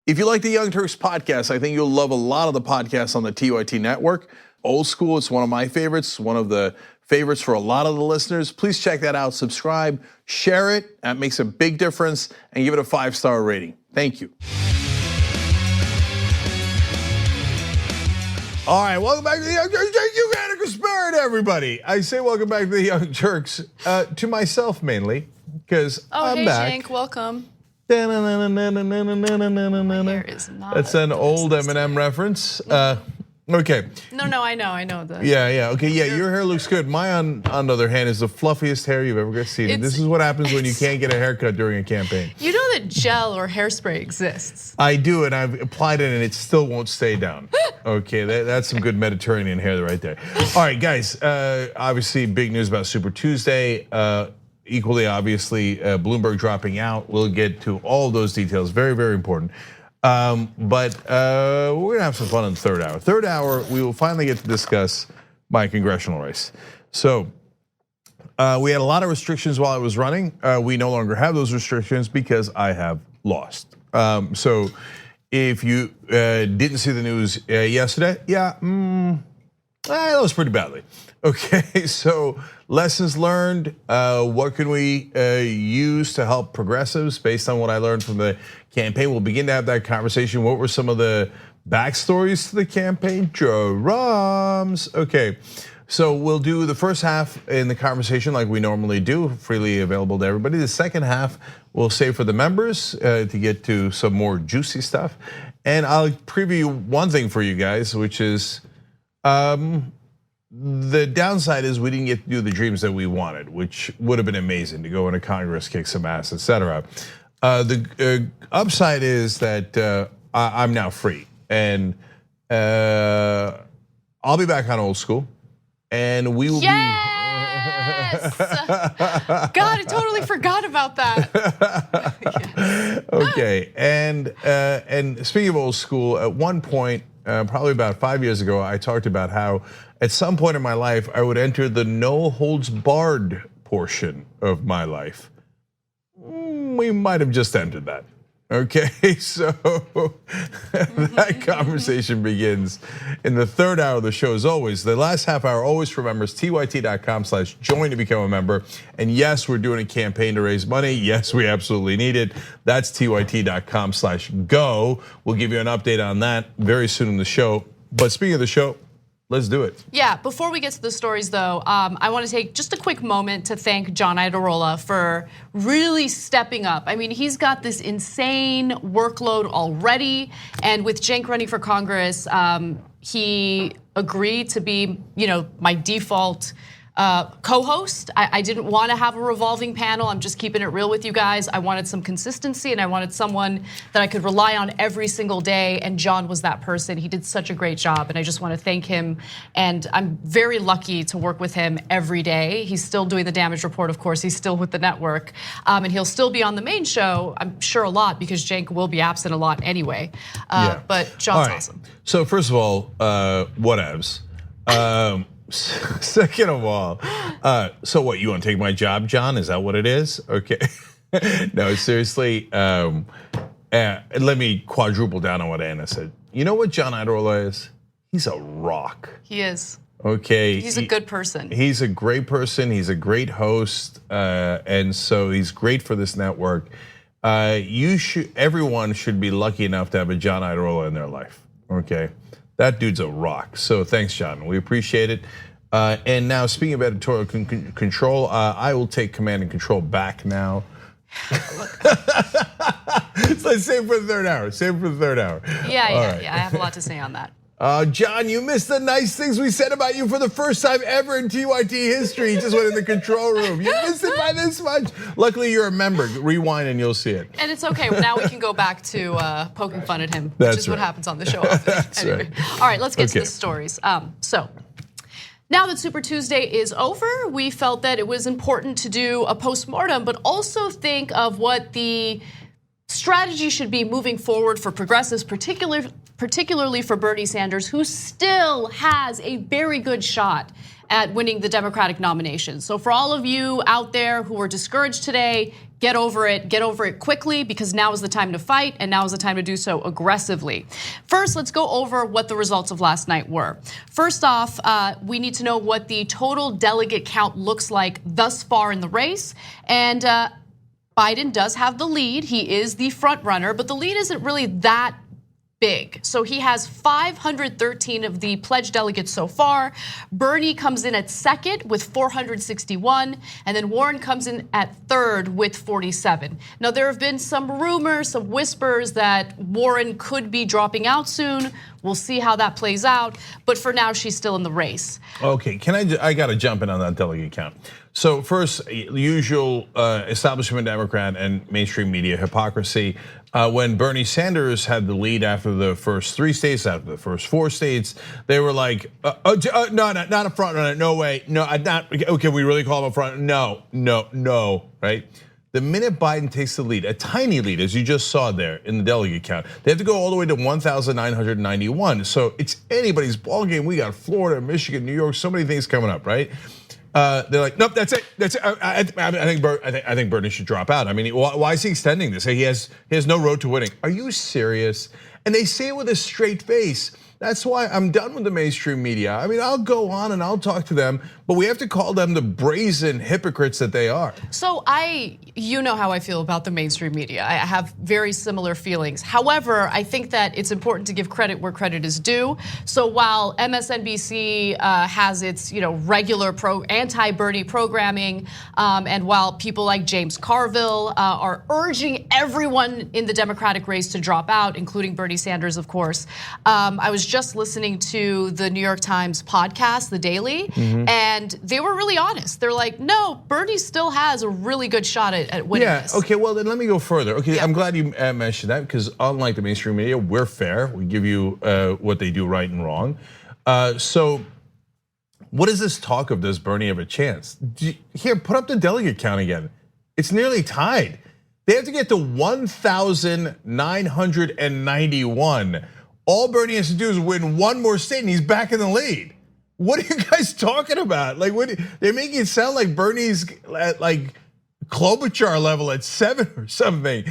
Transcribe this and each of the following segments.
If you like the Young Turks podcast, I think you'll love a lot of the podcasts on the TYT network. Old School, it's one of my favorites, one of the favorites for a lot of the listeners. Please check that out, subscribe, share it. That makes a big difference, and give it a 5-star rating. Thank you. All right, welcome back to the Young Turks. Thank you, Kasparian, everybody. I say welcome back to the Young Turks, to myself mainly, because I'm back. Hey, Cenk, welcome. My hair is not. That's an old Eminem reference. Okay. No, I know that. Yeah. Okay, yeah, your hair looks good. Mine, on the other hand, is the fluffiest hair you've ever seen. This is what happens when you can't get a haircut during a campaign. You know that gel or hairspray exists. I do, and I've applied it, and it still won't stay down. Okay, that's some good Mediterranean hair right there. All right, guys, obviously big news about Super Tuesday. Equally obviously, Bloomberg dropping out. We'll get to all those details, very, very important. But we're gonna have some fun in the third hour. Third hour, we will finally get to discuss my congressional race. So we had a lot of restrictions while I was running. We no longer have those restrictions because I have lost. So if you didn't see the news yesterday, I lost pretty badly. Okay, so lessons learned, what can we use to help progressives based on what I learned from the campaign? We'll begin to have that conversation. What were some of the backstories to the campaign? Drums. Okay, so we'll do the first half in the conversation like we normally do, freely available to everybody. The second half we'll save for the members to get to some more juicy stuff. And I'll preview one thing for you guys, which is, the downside is we didn't get to do the dreams that we wanted, which would have been amazing to go into Congress, kick some ass, etc. The upside is that I'm now free, and I'll be back on Old School, and we will Yes! God, I totally forgot about that. Yes. Okay, and speaking of Old School, at one point, probably about 5 years ago, I talked about how at some point in my life, I would enter the no holds barred portion of my life. We might have just entered that. Okay, so that conversation begins in the third hour of the show. As always, the last half hour, always for members, tyt.com/join to become a member. And yes, we're doing a campaign to raise money. Yes, we absolutely need it. That's tyt.com/go. We'll give you an update on that very soon in the show. But speaking of the show, let's do it. Yeah, before we get to the stories though, I want to take just a quick moment to thank John Iadarola for really stepping up. I mean, he's got this insane workload already, and with Cenk running for Congress, he agreed to be, my default co-host. I didn't want to have a revolving panel. I'm just keeping it real with you guys. I wanted some consistency, and I wanted someone that I could rely on every single day, and John was that person. He did such a great job, and I just want to thank him. And I'm very lucky to work with him every day. He's still doing the damage report, of course. He's still with the network, and he'll still be on the main show, I'm sure, a lot, because Cenk will be absent a lot anyway. But John's awesome. So first of all, whatevs. Second of all, so what, you want to take my job, John? Is that what it is? Okay. No, seriously, let me quadruple down on what Anna said. You know what John Iadarola is? He's a rock. He is. Okay. He's a good person. He's a great person. He's a great host, and so he's great for this network. Everyone should be lucky enough to have a John Iadarola in their life. Okay. That dude's a rock. So thanks, John. We appreciate it. And now, speaking of editorial control, I will take command and control back now. So let's save for the third hour. Yeah. I have a lot to say on that. John, you missed the nice things we said about you for the first time ever in TYT history. You just went in the control room. You missed it by this much. Luckily, you're a member. Rewind and you'll see it. And it's okay. Now we can go back to poking fun at him, which is what happens on the show often. Anyway. Right. All right, let's get to the stories. So now that Super Tuesday is over, we felt that it was important to do a postmortem, but also think of what the strategy should be moving forward for progressives, particularly for Bernie Sanders, who still has a very good shot at winning the Democratic nomination. So for all of you out there who are discouraged today, get over it quickly, because now is the time to fight and now is the time to do so aggressively. First, let's go over what the results of last night were. First off, we need to know what the total delegate count looks like thus far in the race. And Biden does have the lead. He is the front runner, but the lead isn't really that big. So he has 513 of the pledged delegates so far. Bernie comes in at second with 461, and then Warren comes in at third with 47. Now, there have been some rumors, some whispers that Warren could be dropping out soon. We'll see how that plays out, but for now, she's still in the race. Okay, I gotta jump in on that delegate count. So first, usual establishment Democrat and mainstream media hypocrisy. When Bernie Sanders had the lead after the first 3 states, after the first 4 states, they were like, no, not a front runner, no way, no, not, okay, we really call him a front, no, right? The minute Biden takes the lead, a tiny lead, as you just saw there in the delegate count, they have to go all the way to 1,991. So it's anybody's ballgame. We got Florida, Michigan, New York, so many things coming up, right? They're like, nope, that's it. I think Bernie should drop out. I mean, why is he extending this? He has no road to winning. Are you serious? And they say it with a straight face. That's why I'm done with the mainstream media. I mean, I'll go on and I'll talk to them, but we have to call them the brazen hypocrites that they are. So you know how I feel about the mainstream media. I have very similar feelings. However, I think that it's important to give credit where credit is due. So while MSNBC has its regular anti-Bernie programming, and while people like James Carville are urging everyone in the Democratic race to drop out, including Bernie Sanders, of course, I was just listening to the New York Times podcast, The Daily, and they were really honest. They're like, no, Bernie still has a really good shot at winning this. Yeah, okay, well then let me go further. Okay, yeah. I'm glad you mentioned that, because unlike the mainstream media, we're fair. We give you what they do right and wrong. So what is this talk of, does Bernie have a chance? Here, put up the delegate count again. It's nearly tied. They have to get to 1,991. All Bernie has to do is win one more state and he's back in the lead. What are you guys talking about? Like, they're making it sound like Bernie's at like Klobuchar level at 7 or something.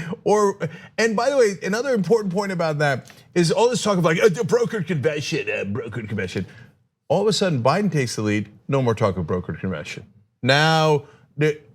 And by the way, another important point about that is all this talk of like a brokered convention. All of a sudden, Biden takes the lead. No more talk of brokered convention. Now,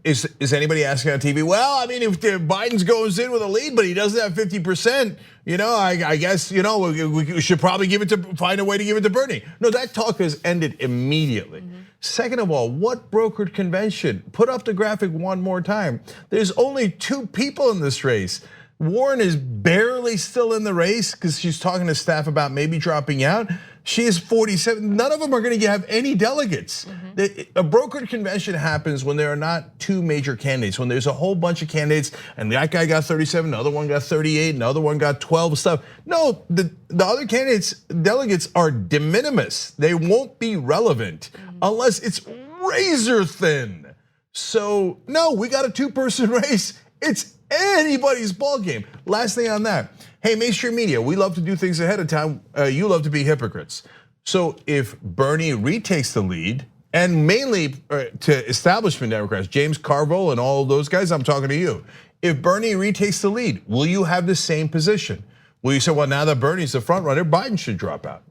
is anybody asking on TV? Well, I mean, if Biden's goes in with a lead, but he doesn't have 50%, I guess we should probably find a way to give it to Bernie. No, that talk has ended immediately. Second of all, what brokered convention? Put up the graphic one more time. There's only 2 people in this race. Warren is barely still in the race because she's talking to staff about maybe dropping out. She is 47. None of them are going to have any delegates. A brokered convention happens when there are not 2 major candidates, when there's a whole bunch of candidates and that guy got 37, the other one got 38, and the other one got 12 stuff. No, the other delegates are de minimis. They won't be relevant unless it's razor thin. So no, we got a 2-person race. It's anybody's ballgame. Last thing on that. Hey, mainstream media, we love to do things ahead of time. You love to be hypocrites. So if Bernie retakes the lead, and mainly to establishment Democrats, James Carville and all those guys, I'm talking to you. If Bernie retakes the lead, will you have the same position? Will you say, well, now that Bernie's the front runner, Biden should drop out?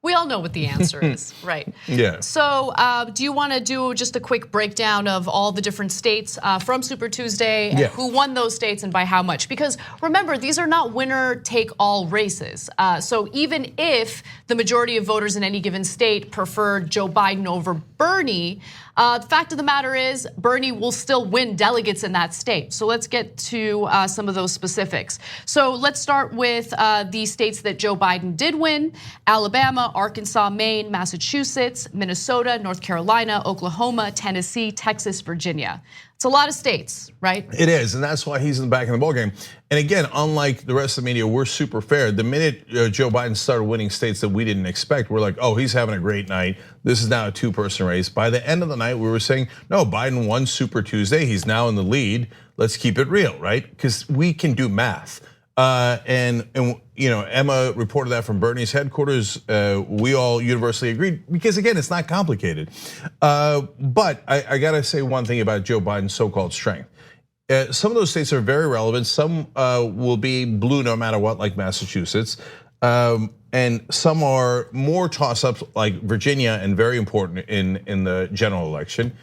We all know what the answer is, right? Yeah. So do you want to do just a quick breakdown of all the different states from Super Tuesday and who won those states and by how much? Because remember, these are not winner take all races. So even if the majority of voters in any given state prefer Joe Biden over Bernie, the fact of the matter is Bernie will still win delegates in that state. So let's get to some of those specifics. So let's start with the states that Joe Biden did win: Alabama, Arkansas, Maine, Massachusetts, Minnesota, North Carolina, Oklahoma, Tennessee, Texas, Virginia. It's a lot of states, right? It is, and that's why he's in the back of the ballgame. And again, unlike the rest of the media, we're super fair. The minute Joe Biden started winning states that we didn't expect, we're like, oh, he's having a great night. This is now a 2-person race. By the end of the night, we were saying, no, Biden won Super Tuesday. He's now in the lead. Let's keep it real, right? Because we can do math. And Emma reported that from Bernie's headquarters. We all universally agreed because again, it's not complicated. But I gotta say one thing about Joe Biden's so-called strength. Some of those states are very relevant. Some will be blue no matter what, like Massachusetts. And some are more toss-ups, like Virginia, and very important in the general election.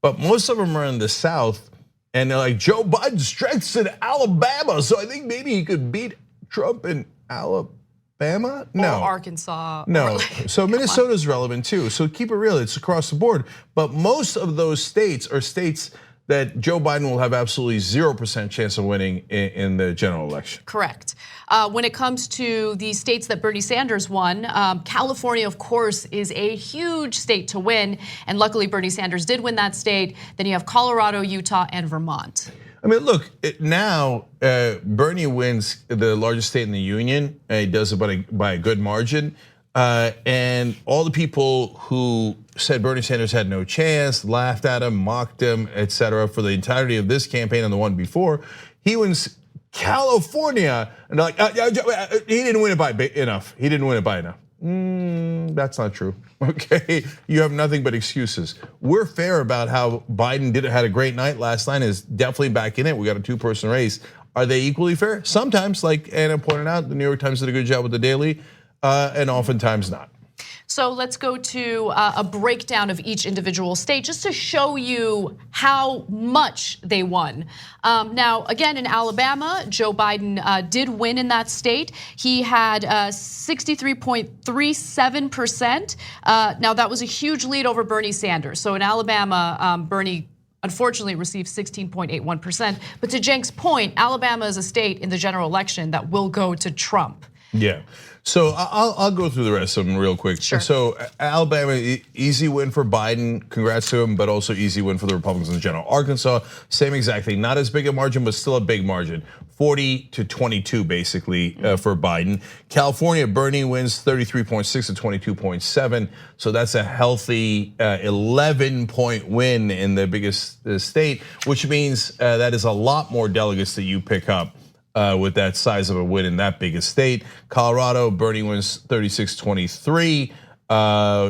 But most of them are in the South, and they're like, Joe Biden's strength's in Alabama, so I think maybe he could beat Trump in Alabama? No. Or Arkansas. No, so Minnesota's relevant too. So keep it real, it's across the board. But most of those states are states that Joe Biden will have absolutely 0% chance of winning in the general election. Correct. When it comes to the states that Bernie Sanders won, California, of course, is a huge state to win. And luckily, Bernie Sanders did win that state. Then you have Colorado, Utah, and Vermont. I mean, look, now Bernie wins the largest state in the union. He does it by a good margin. And all the people who said Bernie Sanders had no chance, laughed at him, mocked him, etc., for the entirety of this campaign and the one before, he wins California, and they're like, he didn't win it by enough. He didn't win it by enough. That's not true. Okay, you have nothing but excuses. We're fair about how Biden had a great night last night. Is definitely back in it. We got a two-person race. Are they equally fair? Sometimes, like Anna pointed out, the New York Times did a good job with the Daily. And oftentimes not. So let's go to a breakdown of each individual state just to show you how much they won. Now, again, in Alabama, Joe Biden did win in that state. He had 63.37%. Now, that was a huge lead over Bernie Sanders. So in Alabama, Bernie unfortunately received 16.81%. But to Cenk's point, Alabama is a state in the general election that will go to Trump. Yeah. So I'll go through the rest of them real quick. Sure. So Alabama, easy win for Biden, congrats to him, but also easy win for the Republicans in general. Arkansas, same exact thing, not as big a margin, but still a big margin. 40-22 basically for Biden. California, Bernie wins 33.6 to 22.7. So that's a healthy 11-point win in the biggest state, which means that is a lot more delegates that you pick up. With that size of a win in that biggest state. Colorado, Bernie wins 36-23.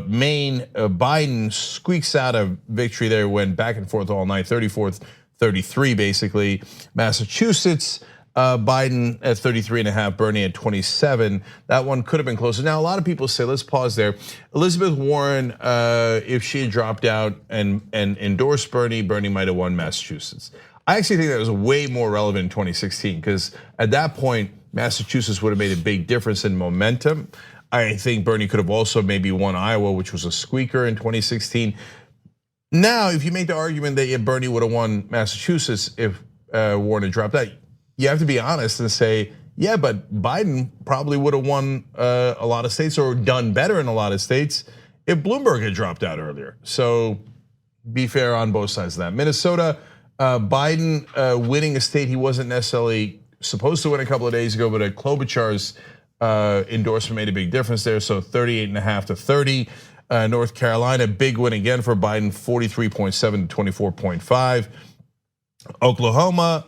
Maine, Biden squeaks out a victory there, went back and forth all night, 34-33 basically. Massachusetts, Biden at 33.5, Bernie at 27. That one could have been closer. Now, a lot of people say, let's pause there. Elizabeth Warren, if she had dropped out and endorsed Bernie, Bernie might have won Massachusetts. I actually think that was way more relevant in 2016 because at that point, Massachusetts would have made a big difference in momentum. I think Bernie could have also maybe won Iowa, which was a squeaker in 2016. Now, if you make the argument that Bernie would have won Massachusetts if Warren had dropped out, you have to be honest and say, yeah, but Biden probably would have won a lot of states or done better in a lot of states if Bloomberg had dropped out earlier. So be fair on both sides of that. Minnesota, Biden winning a state he wasn't necessarily supposed to win a couple of days ago, but Klobuchar's endorsement made a big difference there. So 38.5 to 30. North Carolina, big win again for Biden, 43.7 to 24.5. Oklahoma,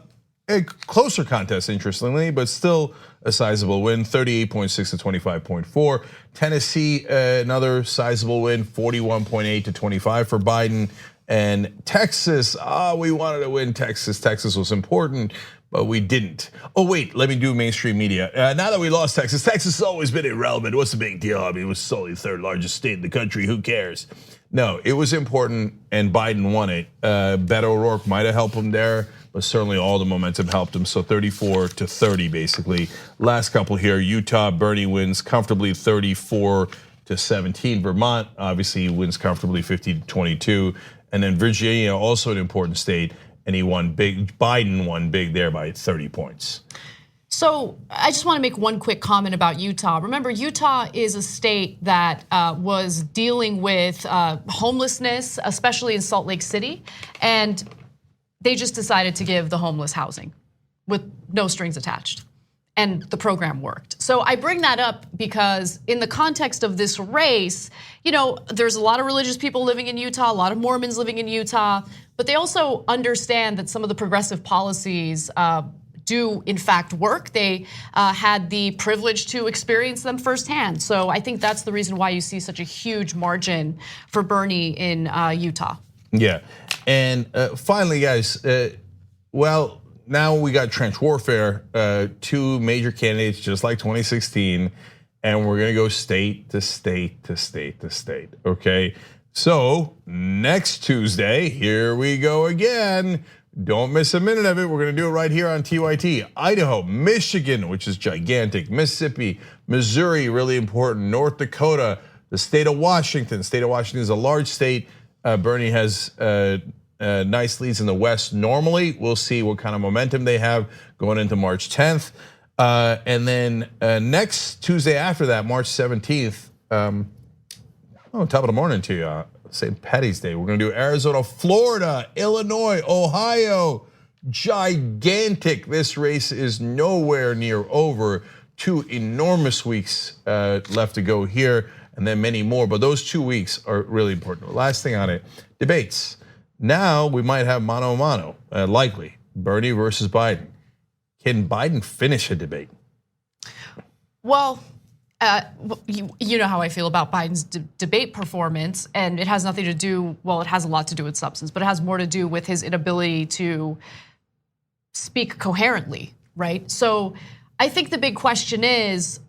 a closer contest, interestingly, but still a sizable win, 38.6 to 25.4. Tennessee, another sizable win, 41.8 to 25 for Biden. And Texas, we wanted to win Texas. Texas was important, but we didn't. Oh wait, let me do mainstream media. Now that we lost Texas, Texas has always been irrelevant. What's the big deal? I mean, it was solely the third largest state in the country. Who cares? No, it was important, and Biden won it. Beto O'Rourke might have helped him there, but certainly all the momentum helped him. So 34 to 30, basically. Last couple here: Utah, Bernie wins comfortably, 34 to 17. Vermont, obviously, wins comfortably, 50 to 22. And then Virginia, also an important state, and he won big. Biden won big there by 30 points. So I just want to make one quick comment about Utah. Remember, Utah is a state that was dealing with homelessness, especially in Salt Lake City, and they just decided to give the homeless housing with no strings attached. And the program worked. So I bring that up because in the context of this race, there's a lot of religious people living in Utah, a lot of Mormons living in Utah, but they also understand that some of the progressive policies do in fact work. They had the privilege to experience them firsthand. So I think that's the reason why you see such a huge margin for Bernie in Utah. Yeah, and finally, guys, well, now we got trench warfare, 2 major candidates just like 2016, and we're gonna go state to state to state to state, okay? So next Tuesday, here we go again. Don't miss a minute of it. We're gonna do it right here on TYT. Idaho, Michigan, which is gigantic, Mississippi, Missouri, really important, North Dakota, the state of Washington. State of Washington is a large state. Bernie has nice leads in the West normally. We'll see what kind of momentum they have going into March 10th. And then next Tuesday after that, March 17th, top of the morning to you, St. Patty's Day. We're gonna do Arizona, Florida, Illinois, Ohio. Gigantic. This race is nowhere near over. 2 enormous weeks left to go here, and then many more, but those 2 weeks are really important. Last thing on it, debates. Now we might have mano a mano, likely, Bernie versus Biden. Can Biden finish a debate? Well, you know how I feel about Biden's debate performance, and it has nothing to do, well, it has a lot to do with substance, but it has more to do with his inability to speak coherently, right? So I think the big question is,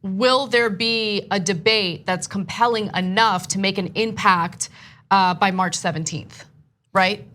will there be a debate that's compelling enough to make an impact by March 17th, right?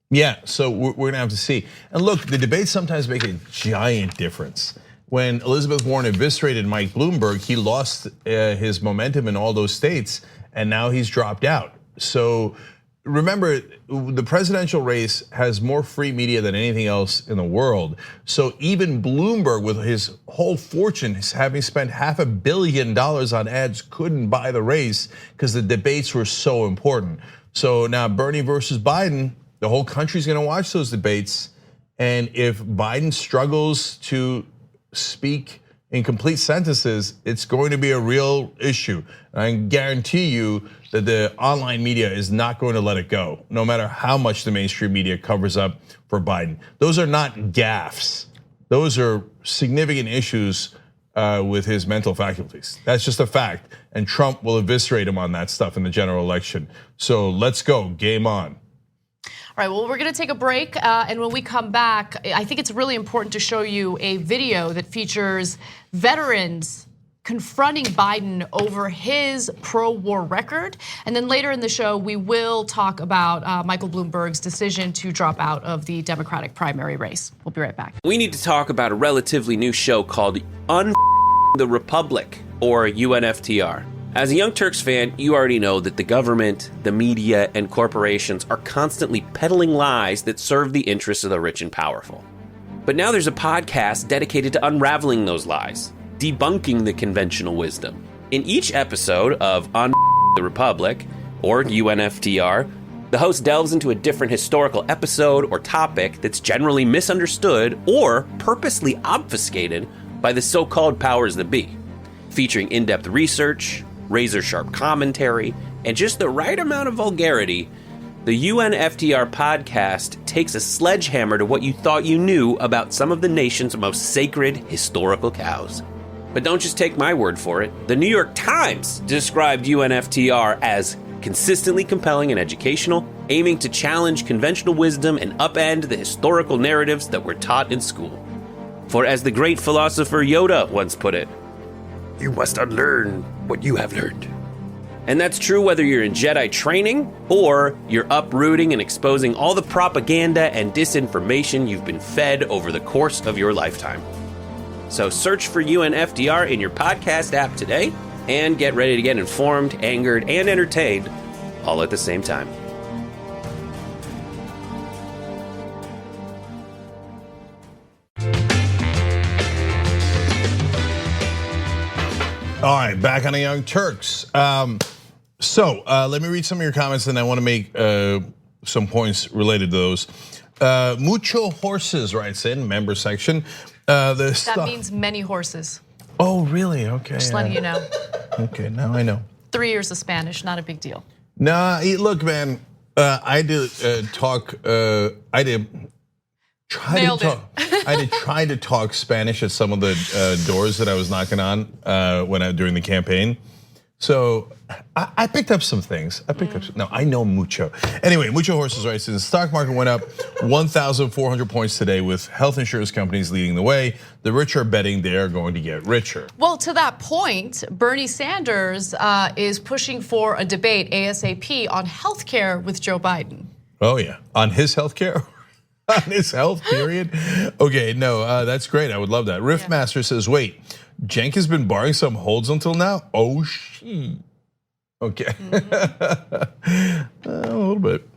Yeah, so we're gonna have to see. And look, the debates sometimes make a giant difference. When Elizabeth Warren eviscerated Mike Bloomberg, he lost his momentum in all those states, and now he's dropped out. So remember, the presidential race has more free media than anything else in the world. So even Bloomberg, with his whole fortune, having spent $500 million on ads, couldn't buy the race because the debates were so important. So now Bernie versus Biden, the whole country's gonna watch those debates. And if Biden struggles to speak in complete sentences, it's going to be a real issue. And I guarantee you that the online media is not going to let it go, no matter how much the mainstream media covers up for Biden. Those are not gaffes. Those are significant issues with his mental faculties. That's just a fact. And Trump will eviscerate him on that stuff in the general election. So let's go, game on. All right, well, we're gonna take a break, and when we come back, I think it's really important to show you a video that features veterans confronting Biden over his pro-war record. And then later in the show, we will talk about Michael Bloomberg's decision to drop out of the Democratic primary race. We'll be right back. We need to talk about a relatively new show called the Republic, or UNFTR. As a Young Turks fan, you already know that the government, the media, and corporations are constantly peddling lies that serve the interests of the rich and powerful. But now there's a podcast dedicated to unraveling those lies, debunking the conventional wisdom. In each episode of the Republic, or UNFTR, the host delves into a different historical episode or topic that's generally misunderstood or purposely obfuscated by the so-called powers that be, featuring in-depth research, razor-sharp commentary, and just the right amount of vulgarity. The UNFTR podcast takes a sledgehammer to what you thought you knew about some of the nation's most sacred historical cows. But don't just take my word for it. The New York Times described UNFTR as consistently compelling and educational, aiming to challenge conventional wisdom and upend the historical narratives that were taught in school. For as the great philosopher Yoda once put it, "You must unlearn what you have learned." And that's true whether you're in Jedi training or you're uprooting and exposing all the propaganda and disinformation you've been fed over the course of your lifetime. So search for UNFTR in your podcast app today and get ready to get informed, angered, and entertained all at the same time. All right, back on the Young Turks. So let me read some of your comments, and I want to make some points related to those. Mucho Horses writes in, member section. That means many horses. Oh, really? Okay. Just letting you know. Okay, now I know. 3 years of Spanish, not a big deal. Nah, look, man, I did Nailed it. I had tried to talk Spanish at some of the doors that I was knocking on during the campaign. So I picked up some things. I know mucho. Anyway, Mucho Horses writes, the stock market went up 1,400 points today with health insurance companies leading the way. The rich are betting they are going to get richer. Well, to that point, Bernie Sanders is pushing for a debate ASAP on healthcare with Joe Biden. Oh yeah, on his healthcare? On his health, period? Okay, no, that's great. I would love that. Riffmaster says, wait, Cenk has been barring some holds until now? Oh, she. Okay. A little bit.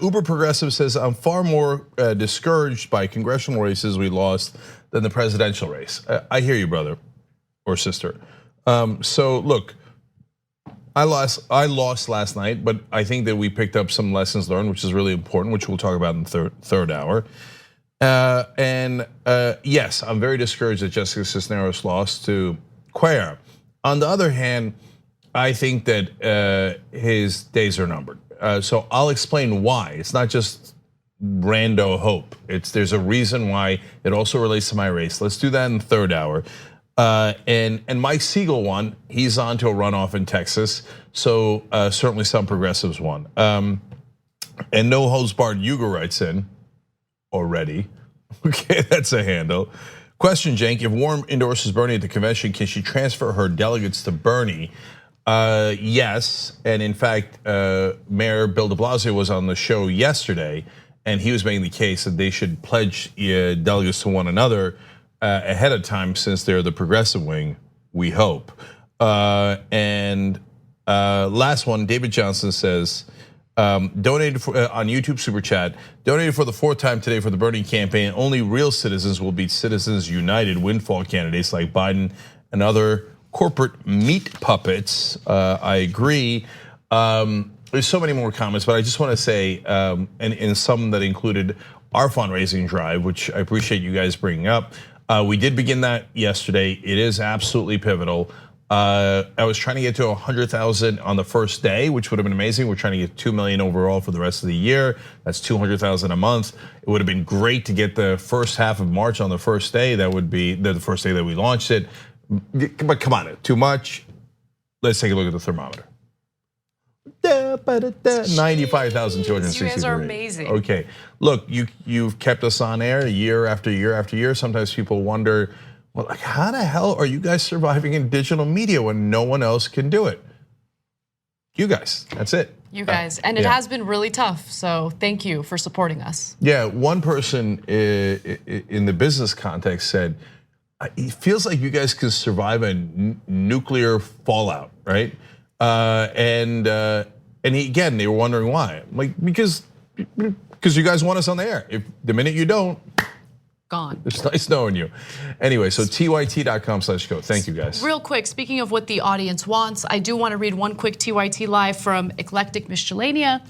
Uber Progressive says, I'm far more discouraged by congressional races we lost than the presidential race. I hear you, brother or sister. So look, I lost last night, but I think that we picked up some lessons learned, which is really important, which we'll talk about in the third hour. Yes, I'm very discouraged that Jessica Cisneros lost to Cuellar. On the other hand, I think that his days are numbered. So I'll explain why. It's not just rando hope. There's a reason why. It also relates to my race. Let's do that in the third hour. And Mike Siegel won. He's on to a runoff in Texas. So certainly some progressives won. And no holds barred Uygur writes in already. Okay, that's a handle. Question, Cenk, if Warren endorses Bernie at the convention, can she transfer her delegates to Bernie? Yes, and in fact, Mayor Bill de Blasio was on the show yesterday, and he was making the case that they should pledge delegates to one another ahead of time, since they're the progressive wing, we hope. And last one, David Johnson says, donated on YouTube Super Chat, donated for the 4th time today for the Bernie campaign. Only real citizens will beat Citizens United windfall candidates like Biden and other corporate meat puppets. I agree. There's so many more comments, but I just want to say, and in some that included our fundraising drive, which I appreciate you guys bringing up. We did begin that yesterday. It is absolutely pivotal. I was trying to get to 100,000 on the first day, which would have been amazing. We're trying to get 2 million overall for the rest of the year. That's 200,000 a month. It would have been great to get the first half of March on the first day. That would be the first day that we launched it. But come on, too much. Let's take a look at the thermometer. 95,263. You guys are amazing. Okay, look, you've kept us on air year after year after year. Sometimes people wonder, well, like, how the hell are you guys surviving in digital media when no one else can do it? You guys, that's it. You guys, and it has been really tough. So thank you for supporting us. Yeah, one person in the business context said, it feels like you guys can survive a nuclear fallout, right? And again, they were wondering why. Like, because you guys want us on the air. If the minute you don't, gone. It's knowing you. Anyway, so tyt.com/go. Thank you, guys. Real quick, speaking of what the audience wants, I do want to read one quick TYT live from Eclectic Miscellanea.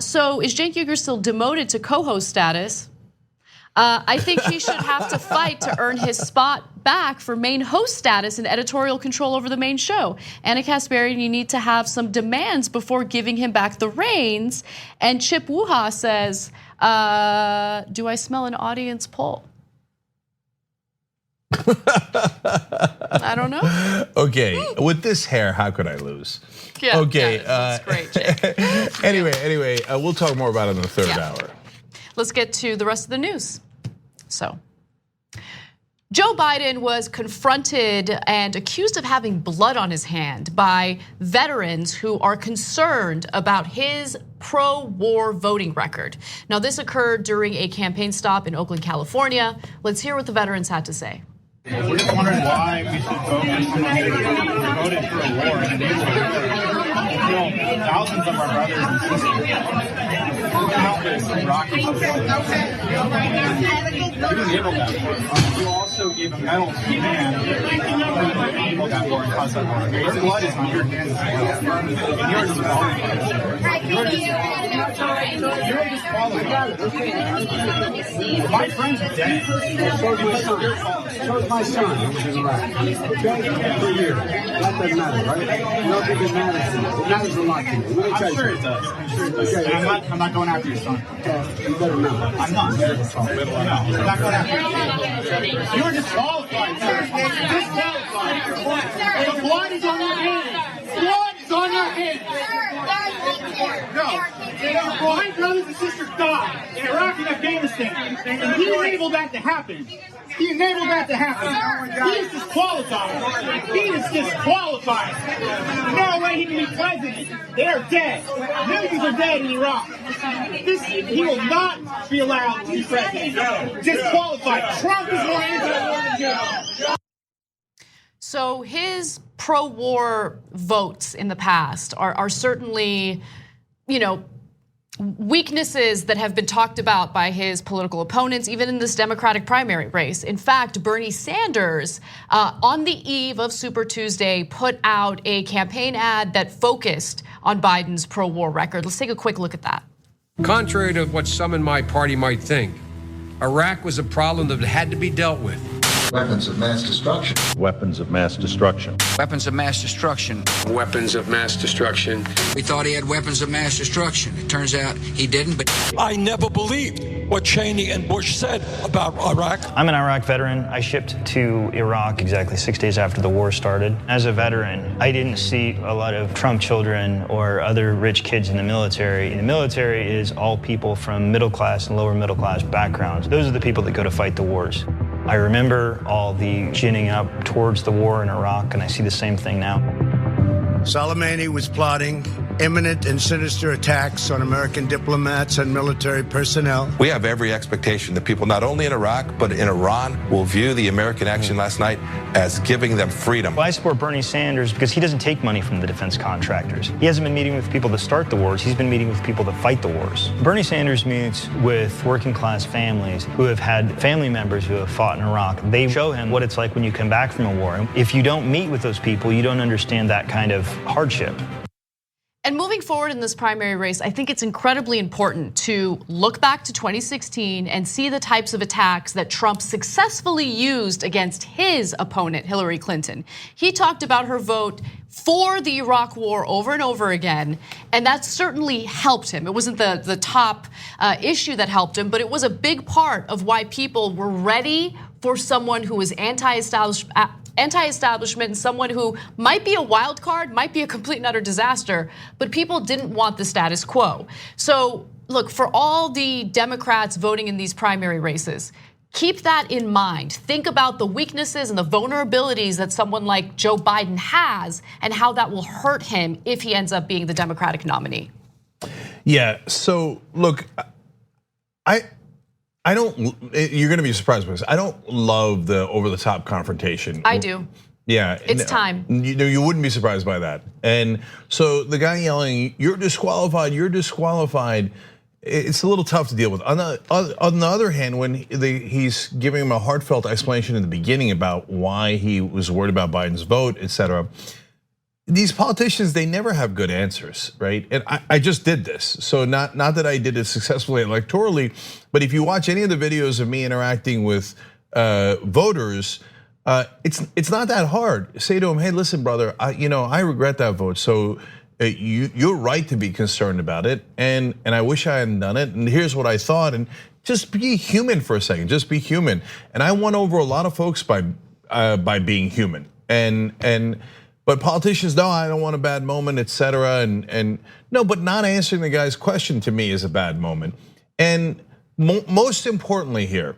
So is Cenk Uygur still demoted to co-host status? I think he should have to fight to earn his spot back for main host status and editorial control over the main show. Anna Kasparian, you need to have some demands before giving him back the reins. And Chip Wuha says, do I smell an audience poll? I don't know. Okay, with this hair, how could I lose? Yeah, okay, that's great, Cenk. Anyway, we'll talk more about it in the third hour. Let's get to the rest of the news. So, Joe Biden was confronted and accused of having blood on his hand by veterans who are concerned about his pro-war voting record. Now, this occurred during a campaign stop in Oakland, California. Let's hear what the veterans had to say. We're just wondering why we should voted for a war and thousands of our brothers and sisters, countless Iraqi you also gave a medal to a man who enabled that war and caused that war. His blood is on your hands as well. And yours is My friends are dead. Chose my son who was in Iraq. Okay? For a year. That doesn't matter, right? I don't think it matters to you. It matters a lot to you. Let me tell I'm you sure it something. does. I'm sure it does. Okay. And I'm not going after your son. You better know. I'm not. No, I'm not going after your son. You were disqualified, sir. Disqualified. The blood is on your hands. Blood is on your hands. No. My brothers and sisters died in Iraq and Afghanistan. And he enabled that to happen. He enabled that to happen. He is disqualified. He is disqualified. No way he can be president. They are dead. Millions are dead in Iraq. He will not be allowed to be president. Disqualified. Trump is more anti-war than Joe. So his pro-war votes in the past are certainly, weaknesses that have been talked about by his political opponents, even in this Democratic primary race. In fact, Bernie Sanders, on the eve of Super Tuesday, put out a campaign ad that focused on Biden's pro-war record. Let's take a quick look at that. Contrary to what some in my party might think, Iraq was a problem that had to be dealt with. Weapons of mass destruction. Weapons of mass destruction. Weapons of mass destruction. Weapons of mass destruction. We thought he had weapons of mass destruction. It turns out he didn't, but I never believed what Cheney and Bush said about Iraq. I'm an Iraq veteran. I shipped to Iraq exactly 6 days after the war started. As a veteran, I didn't see a lot of Trump children or other rich kids in the military. The military is all people from middle class and lower middle class backgrounds. Those are the people that go to fight the wars. I remember all the ginning up towards the war in Iraq, and I see the same thing now. Soleimani was plotting imminent and sinister attacks on American diplomats and military personnel. We have every expectation that people not only in Iraq but in Iran will view the American action last night as giving them freedom. Well, I support Bernie Sanders because he doesn't take money from the defense contractors. He hasn't been meeting with people to start the wars. He's been meeting with people to fight the wars. Bernie Sanders meets with working class families who have had family members who have fought in Iraq. They show him what it's like when you come back from a war. If you don't meet with those people, you don't understand that kind of hardship. And moving forward in this primary race, I think it's incredibly important to look back to 2016 and see the types of attacks that Trump successfully used against his opponent, Hillary Clinton. He talked about her vote for the Iraq war over and over again, and that certainly helped him. It wasn't the top issue that helped him, but it was a big part of why people were ready for someone who was anti-establishment and someone who might be a wild card, might be a complete and utter disaster, but people didn't want the status quo. So look, for all the Democrats voting in these primary races, keep that in mind. Think about the weaknesses and the vulnerabilities that someone like Joe Biden has and how that will hurt him if he ends up being the Democratic nominee. Yeah, so look, I don't, you're gonna be surprised by this. I don't love the over-the-top confrontation. I do. Yeah. It's time. You wouldn't be surprised by that. And so the guy yelling, you're disqualified, it's a little tough to deal with. On the other hand, when he's giving him a heartfelt explanation in the beginning about why he was worried about Biden's vote, et cetera, these politicians, they never have good answers, right? And I just did this. So not that I did it successfully electorally, but if you watch any of the videos of me interacting with voters, it's not that hard. Say to them, hey, listen, brother, I regret that vote. So you're right to be concerned about it. And I wish I hadn't done it. And here's what I thought. And just be human for a second, just be human. And I won over a lot of folks by being human. But politicians, no, I don't want a bad moment, et cetera. And no, but not answering the guy's question to me is a bad moment. And most importantly here,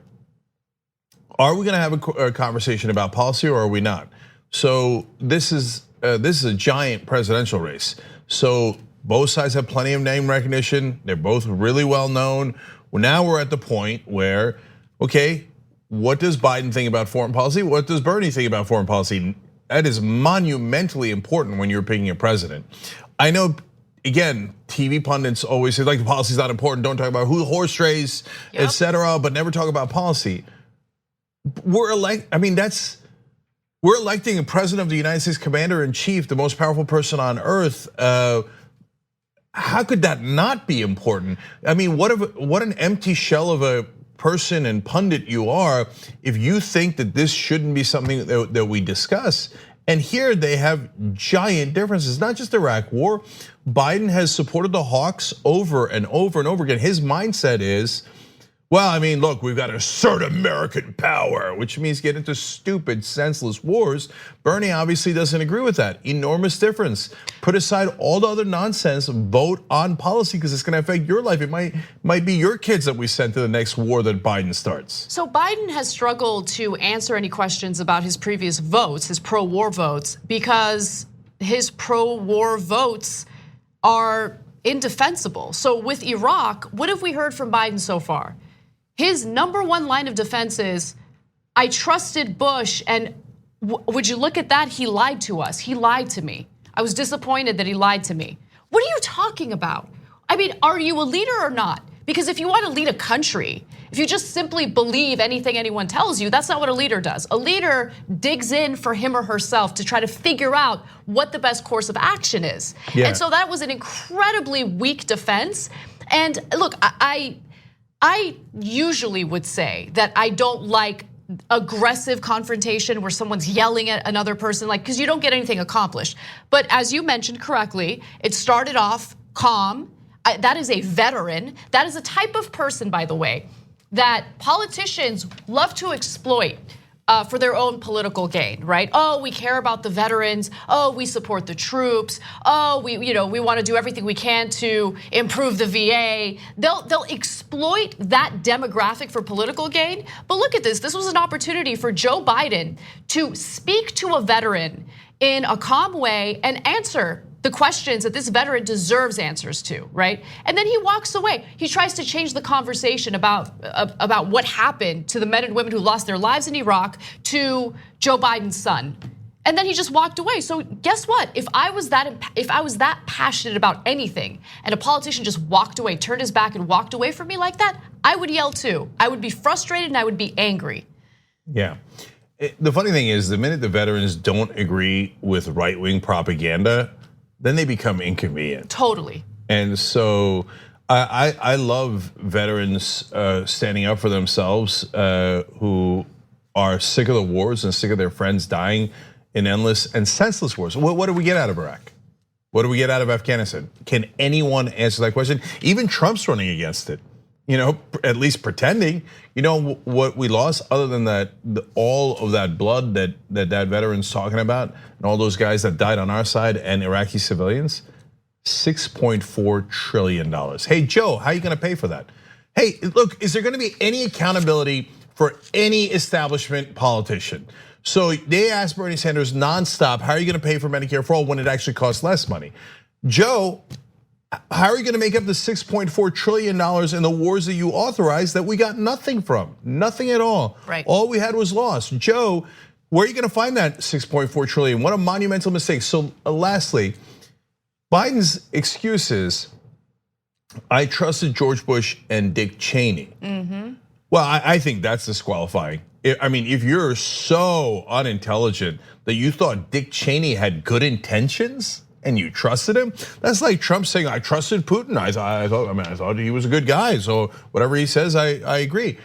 are we gonna have a conversation about policy or are we not? So this is a giant presidential race. So both sides have plenty of name recognition. They're both really well known. Well, now we're at the point where, okay, what does Biden think about foreign policy? What does Bernie think about foreign policy? That is monumentally important when you're picking a president. I know, again, TV pundits always say like the policy's not important. Don't talk about who the horse race, et cetera, but never talk about policy. We're electing a president of the United States, commander in chief, the most powerful person on earth. how could that not be important? I mean, what an empty shell of a person and pundit you are if you think that this shouldn't be something that we discuss. And here they have giant differences, not just the Iraq war. Biden has supported the hawks over and over and over again. His mindset is, well, I mean, look, we've got to assert American power, which means get into stupid, senseless wars. Bernie obviously doesn't agree with that. Enormous difference. Put aside all the other nonsense, vote on policy because it's going to affect your life. It might be your kids that we send to the next war that Biden starts. So Biden has struggled to answer any questions about his previous votes, his pro-war votes, because his pro-war votes are indefensible. So with Iraq, what have we heard from Biden so far? His number one line of defense is, I trusted Bush, and would you look at that? He lied to us. He lied to me. I was disappointed that he lied to me. What are you talking about? I mean, are you a leader or not? Because if you want to lead a country, if you just simply believe anything anyone tells you, that's not what a leader does. A leader digs in for him or herself to try to figure out what the best course of action is. Yeah. And so that was an incredibly weak defense. And look, I usually would say that I don't like aggressive confrontation where someone's yelling at another person, like, because you don't get anything accomplished. But as you mentioned correctly, it started off calm. That is a veteran. That is a type of person, by the way, that politicians love to exploit for their own political gain, right? Oh, we care about the veterans. Oh, we support the troops. Oh, we want to do everything we can to improve the VA. They'll exploit that demographic for political gain. But look at this. This was an opportunity for Joe Biden to speak to a veteran in a calm way and answer the questions that this veteran deserves answers to, right? And then he walks away. He tries to change the conversation about what happened to the men and women who lost their lives in Iraq to Joe Biden's son. And then he just walked away. So guess what? If I was that passionate about anything and a politician just walked away, turned his back and walked away from me like that, I would yell too. I would be frustrated and I would be angry. Yeah. The funny thing is, the minute the veterans don't agree with right-wing propaganda, then they become inconvenient. Totally. And so I love veterans standing up for themselves who are sick of the wars and sick of their friends dying in endless and senseless wars. What do we get out of Iraq? What do we get out of Afghanistan? Can anyone answer that question? Even Trump's running against it. At least pretending. What we lost, other than that, all of that blood that veteran's talking about, and all those guys that died on our side and Iraqi civilians, $6.4 trillion. Hey, Joe, how are you going to pay for that? Hey, look, is there going to be any accountability for any establishment politician? So they asked Bernie Sanders nonstop, how are you going to pay for Medicare for all when it actually costs less money? Joe, how are you going to make up the $6.4 trillion in the wars that you authorized that we got nothing from? Nothing at all. Right. All we had was loss. Joe, where are you going to find that $6.4 trillion? What a monumental mistake. So lastly, Biden's excuses, I trusted George Bush and Dick Cheney. Well, I think that's disqualifying. I mean, if you're so unintelligent that you thought Dick Cheney had good intentions, and you trusted him? That's like Trump saying, I trusted Putin. I thought he was a good guy. So whatever he says, I agree.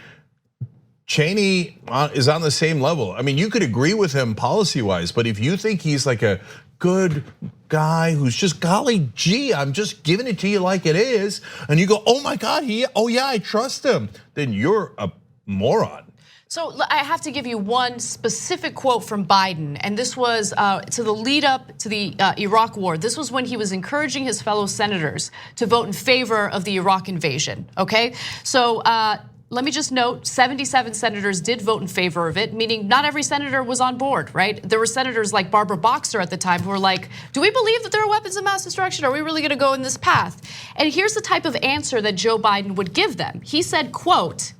Cheney is on the same level. I mean, you could agree with him policy-wise, but if you think he's like a good guy who's just, golly gee, I'm just giving it to you like it is, and you go, oh my God, oh yeah, I trust him, then you're a moron. So I have to give you one specific quote from Biden, and this was to the lead up to the Iraq war. This was when he was encouraging his fellow senators to vote in favor of the Iraq invasion, okay? So let me just note, 77 senators did vote in favor of it, meaning not every senator was on board, right? There were senators like Barbara Boxer at the time who were like, do we believe that there are weapons of mass destruction? Are we really gonna go in this path? And here's the type of answer that Joe Biden would give them. He said, quote,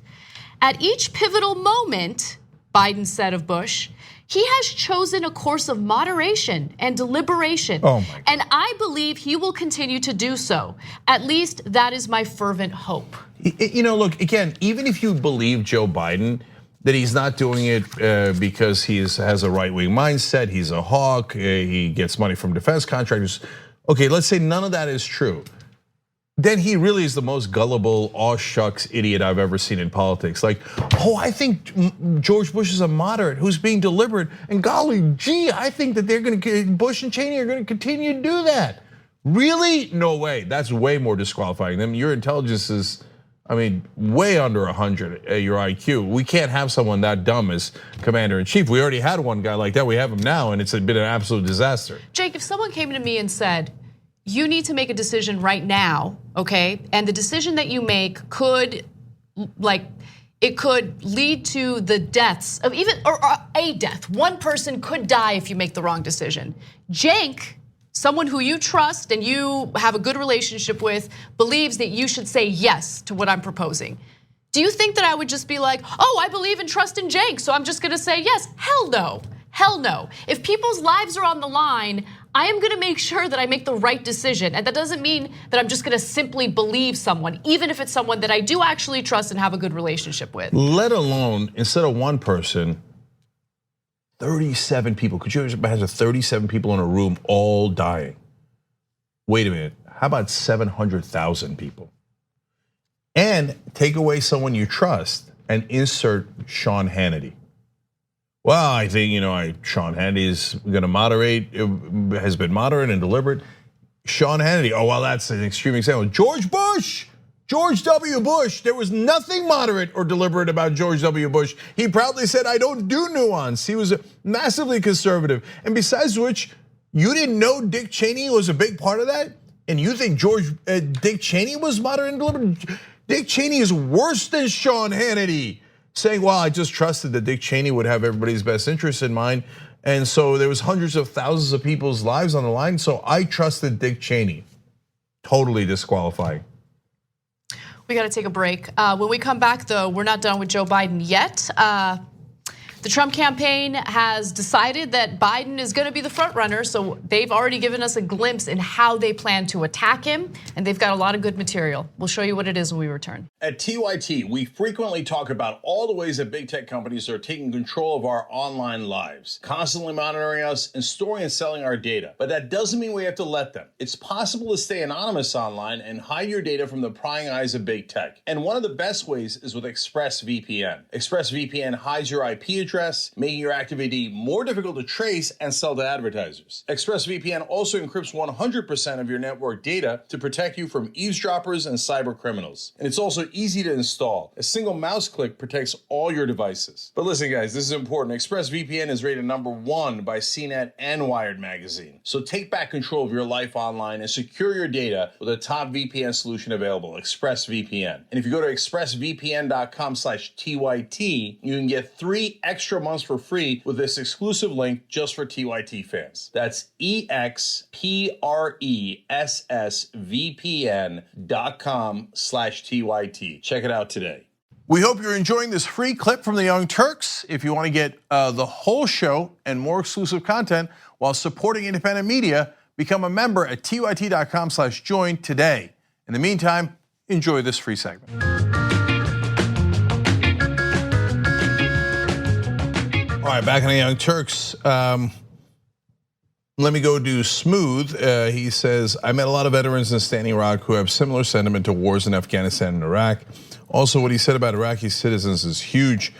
at each pivotal moment, Biden said of Bush, he has chosen a course of moderation and deliberation. And I believe he will continue to do so. At least that is my fervent hope. Look, again, even if you believe Joe Biden, that he's not doing it because he has a right-wing mindset, he's a hawk, he gets money from defense contractors. Okay, let's say none of that is true. then he really is the most gullible, aw shucks idiot I've ever seen in politics. Like, oh, I think George Bush is a moderate who's being deliberate, and golly gee, I think that Bush and Cheney are gonna continue to do that. Really? No way. That's way more disqualifying them. Your intelligence is, I mean, way under 100 your IQ. We can't have someone that dumb as commander in chief. We already had one guy like that. We have him now, and it's been an absolute disaster. Jake, if someone came to me and said, you need to make a decision right now, okay? And the decision that you make could, it could lead to the deaths of or a death. One person could die if you make the wrong decision. Cenk, someone who you trust and you have a good relationship with, believes that you should say yes to what I'm proposing. Do you think that I would just be like, oh, I believe and trust in Cenk, so I'm just gonna say yes? Hell no, hell no. If people's lives are on the line, I am gonna make sure that I make the right decision. And that doesn't mean that I'm just gonna simply believe someone, even if it's someone that I do actually trust and have a good relationship with. Let alone, instead of one person, 37 people. Could you imagine 37 people in a room all dying? Wait a minute, how about 700,000 people? And take away someone you trust and insert Sean Hannity. Well, I think, Sean Hannity is gonna moderate, has been moderate and deliberate. Sean Hannity, oh, well, that's an extreme example. George W. Bush, there was nothing moderate or deliberate about George W. Bush. He proudly said, I don't do nuance. He was massively conservative. And besides which, you didn't know Dick Cheney was a big part of that? And you think Dick Cheney was moderate and deliberate? Dick Cheney is worse than Sean Hannity. Saying, well, I just trusted that Dick Cheney would have everybody's best interest in mind. And so there was hundreds of thousands of people's lives on the line. So I trusted Dick Cheney. Totally disqualifying. We got to take a break. When we come back, though, we're not done with Joe Biden yet. The Trump campaign has decided that Biden is going to be the front runner, so they've already given us a glimpse in how they plan to attack him, and they've got a lot of good material. We'll show you what it is when we return. At TYT, we frequently talk about all the ways that big tech companies are taking control of our online lives, constantly monitoring us and storing and selling our data. But that doesn't mean we have to let them. It's possible to stay anonymous online and hide your data from the prying eyes of big tech. And one of the best ways is with ExpressVPN. ExpressVPN hides your IP address, making your activity more difficult to trace and sell to advertisers. ExpressVPN also encrypts 100% of your network data to protect you from eavesdroppers and cyber criminals. And it's also easy to install. A single mouse click protects all your devices. But listen, guys, this is important. ExpressVPN is rated #1 by CNET and Wired magazine. So take back control of your life online and secure your data with a top VPN solution available, ExpressVPN. And if you go to expressvpn.com/TYT, you can get 3 extra months for free with this exclusive link just for TYT fans. That's expressvpn.com/TYT. Check it out today. We hope you're enjoying this free clip from the Young Turks. If you want to get the whole show and more exclusive content while supporting independent media, become a member at tyt.com/join today. In the meantime, enjoy this free segment. All right, back on the Young Turks. Let me go do Smooth. He says, I met a lot of veterans in Standing Rock who have similar sentiment to wars in Afghanistan and Iraq. Also, what he said about Iraqi citizens is huge.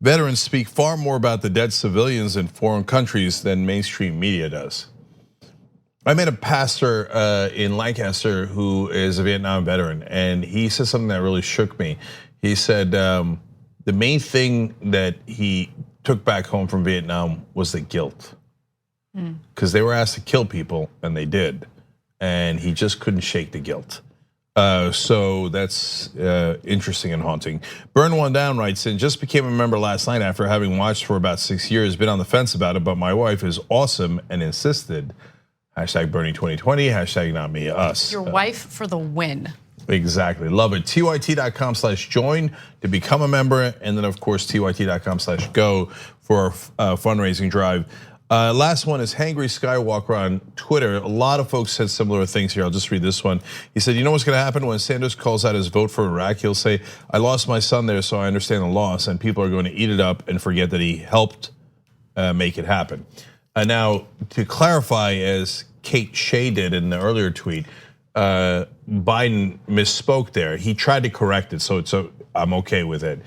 Veterans speak far more about the dead civilians in foreign countries than mainstream media does. I met a pastor in Lancaster who is a Vietnam veteran, and he said something that really shook me. He said the main thing that he took back home from Vietnam was the guilt. Because they were asked to kill people, and they did. And he just couldn't shake the guilt. So that's interesting and haunting. Burn One Down writes in, just became a member last night after having watched for about 6 years, been on the fence about it, but my wife is awesome and insisted. Hashtag Bernie 2020, hashtag not me, us. Your wife for the win. Exactly, love it. tyt.com/join to become a member, and then of course tyt.com/go for our fundraising drive. Last one is Hangry Skywalker on Twitter. A lot of folks said similar things here. I'll just read this one. He said, you know what's gonna happen when Sanders calls out his vote for Iraq? He'll say, I lost my son there, so I understand the loss, and people are going to eat it up and forget that he helped make it happen. Now, to clarify, as Kate Shea did in the earlier tweet, Biden misspoke there. He tried to correct it, so I'm okay with it.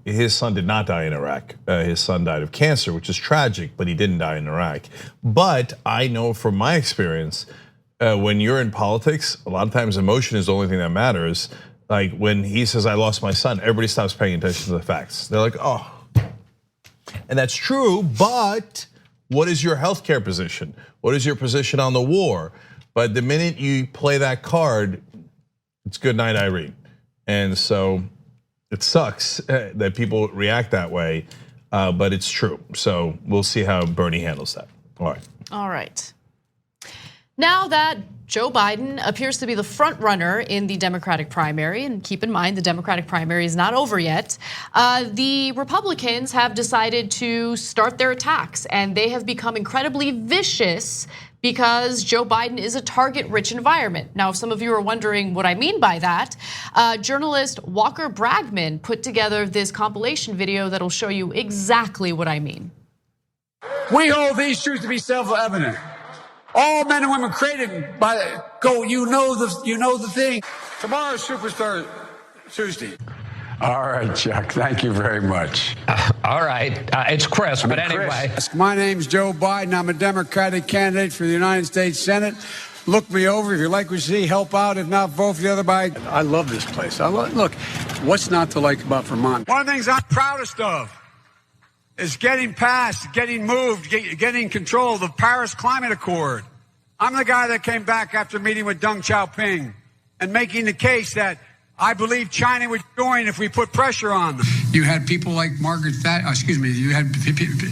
His son did not die in Iraq. His son died of cancer, which is tragic, but he didn't die in Iraq. But I know from my experience, when you're in politics, a lot of times emotion is the only thing that matters. Like when he says, I lost my son, everybody stops paying attention to the facts. They're like, oh. And that's true, but what is your healthcare position? What is your position on the war? But the minute you play that card, it's good night, Irene. And so it sucks that people react that way, but it's true. So we'll see how Bernie handles that. All right. All right. Now that Joe Biden appears to be the front runner in the Democratic primary, and keep in mind the Democratic primary is not over yet, the Republicans have decided to start their attacks, and they have become incredibly vicious because Joe Biden is a target-rich environment. Now, if some of you are wondering what I mean by that, journalist Walker Bragman put together this compilation video that'll show you exactly what I mean. We hold these truths to be self-evident. All men and women created by you know the thing. Tomorrow's Superstar Tuesday. All right, Chuck. Thank you very much. All right, it's Chris, but anyway. My name's Joe Biden. I'm a Democratic candidate for the United States Senate. Look me over if you like what you see. Help out. If not, vote for the other Biden. I love this place. Look, what's not to like about Vermont? One of the things I'm proudest of is getting passed, getting moved, getting control of the Paris Climate Accord. I'm the guy that came back after meeting with Deng Xiaoping and making the case that I believe China would join if we put pressure on them. You had people like Margaret Thatcher, you had